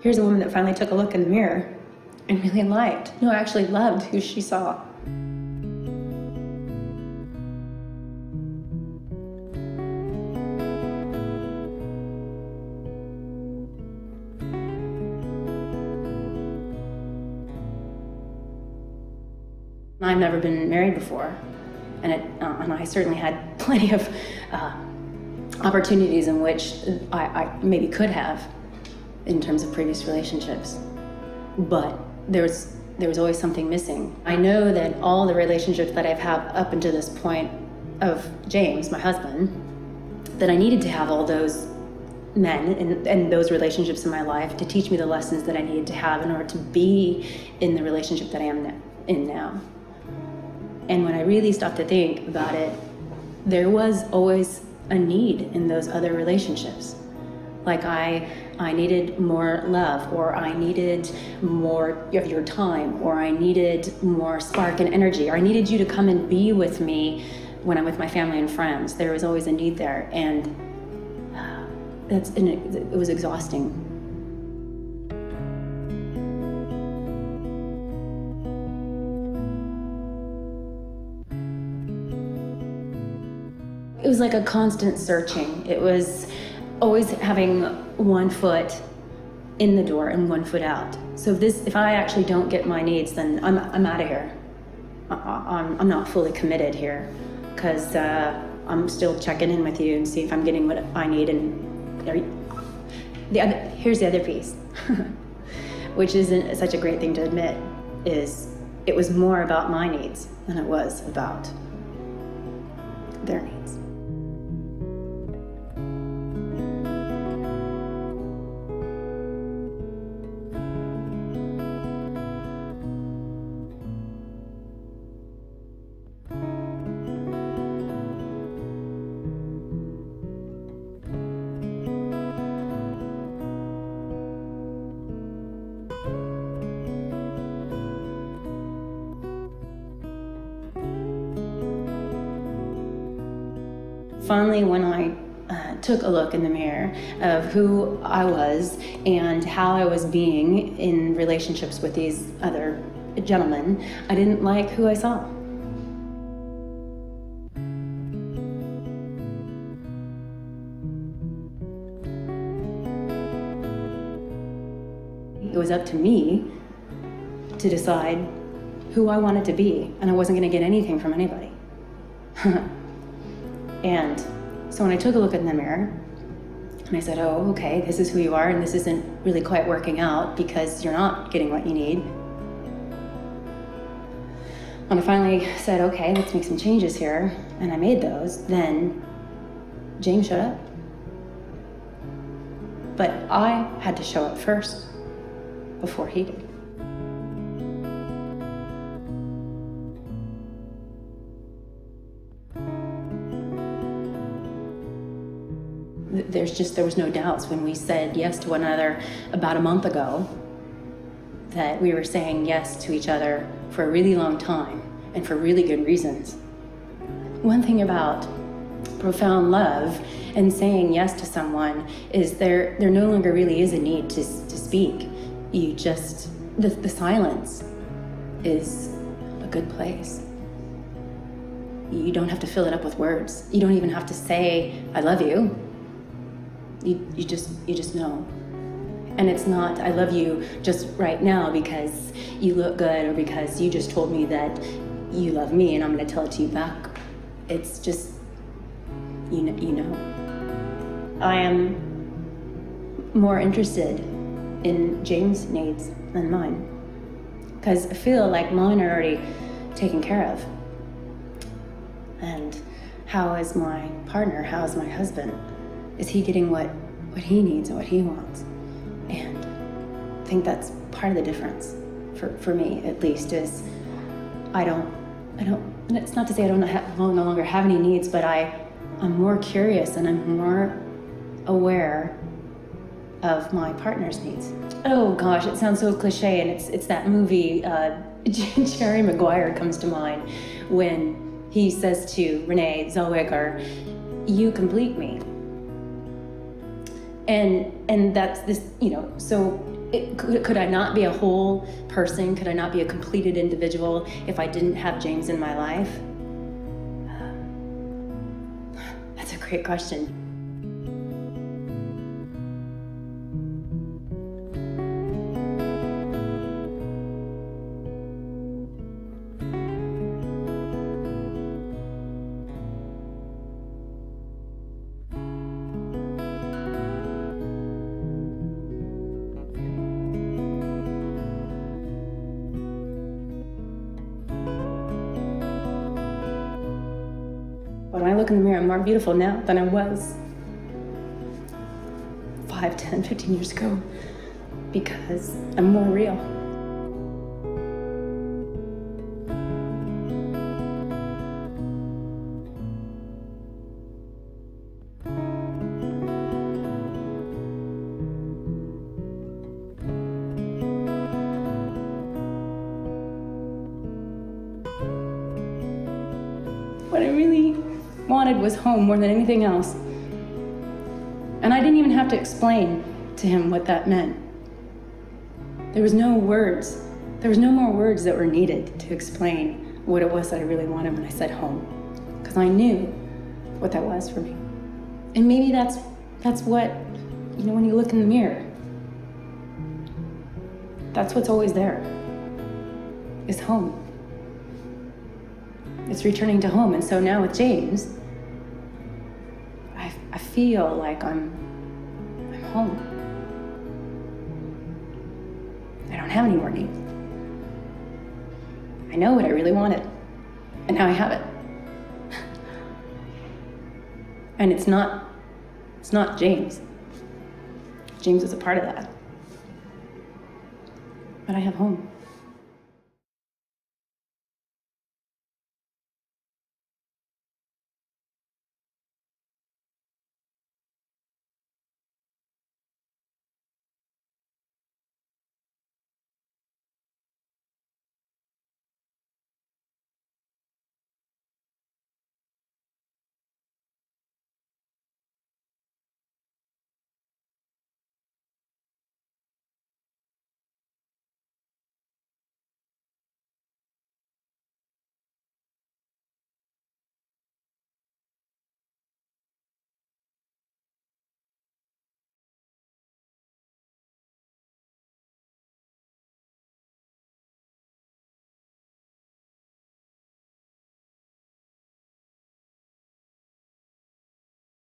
here's a woman that finally took a look in the mirror and really liked, no, actually loved who she saw. I've never been married before, and I certainly had plenty of opportunities in which I maybe could have in terms of previous relationships, but there was always something missing. I know that all the relationships that I've had up until this point of James, my husband, that I needed to have all those men and those relationships in my life to teach me the lessons that I needed to have in order to be in the relationship that I am in now. And when I really stopped to think about it, there was always a need in those other relationships. Like I needed more love, or I needed more of your time, or I needed more spark and energy, or I needed you to come and be with me when I'm with my family and friends. There was always a need there, and it was exhausting. It was like a constant searching. It was always having one foot in the door and one foot out. So if I actually don't get my needs, then I'm out of here. I'm not fully committed here, because I'm still checking in with you and see if I'm getting what I need. And here's the other piece, which isn't such a great thing to admit, is it was more about my needs than it was about their needs. Finally, when I took a look in the mirror of who I was and how I was being in relationships with these other gentlemen, I didn't like who I saw. It was up to me to decide who I wanted to be, and I wasn't going to get anything from anybody. And so when I took a look in the mirror, and I said, oh, okay, this is who you are, and this isn't really quite working out because you're not getting what you need. When I finally said, okay, let's make some changes here, and I made those, then James showed up. But I had to show up first before he did. There was no doubts when we said yes to one another about a month ago that we were saying yes to each other for a really long time and for really good reasons. One thing about profound love and saying yes to someone is there no longer really is a need to speak. You just, the silence is a good place. You don't have to fill it up with words. You don't even have to say, I love you. You just know. And it's not, I love you just right now because you look good or because you just told me that you love me and I'm gonna tell it to you back. It's just, you know. I am more interested in James' needs than mine, because I feel like mine are already taken care of. And how is my partner, how is my husband? Is he getting what he needs and what he wants? And I think that's part of the difference, for me at least, is I don't, it's not to say I no longer have any needs, but I'm more curious and I'm more aware of my partner's needs. Oh gosh, it sounds so cliche, and it's that movie, Jerry Maguire comes to mind when he says to Renee Zellweger, you complete me. And that's this, so Could I not be a whole person? Could I not be a completed individual if I didn't have James in my life? That's a great question. When I look in the mirror, I'm more beautiful now than I was 5, 10, 15 years ago because I'm more real. What I really wanted was home more than anything else. And I didn't even have to explain to him what that meant. There was no words. There was no more words that were needed to explain what it was that I really wanted when I said home. Because I knew what that was for me. And maybe that's what, when you look in the mirror, that's what's always there, is home. It's returning to home. And so now with James, I feel like I'm home. I don't have any more needs. I know what I really wanted, and now I have it. And it's not James. James is a part of that. But I have home.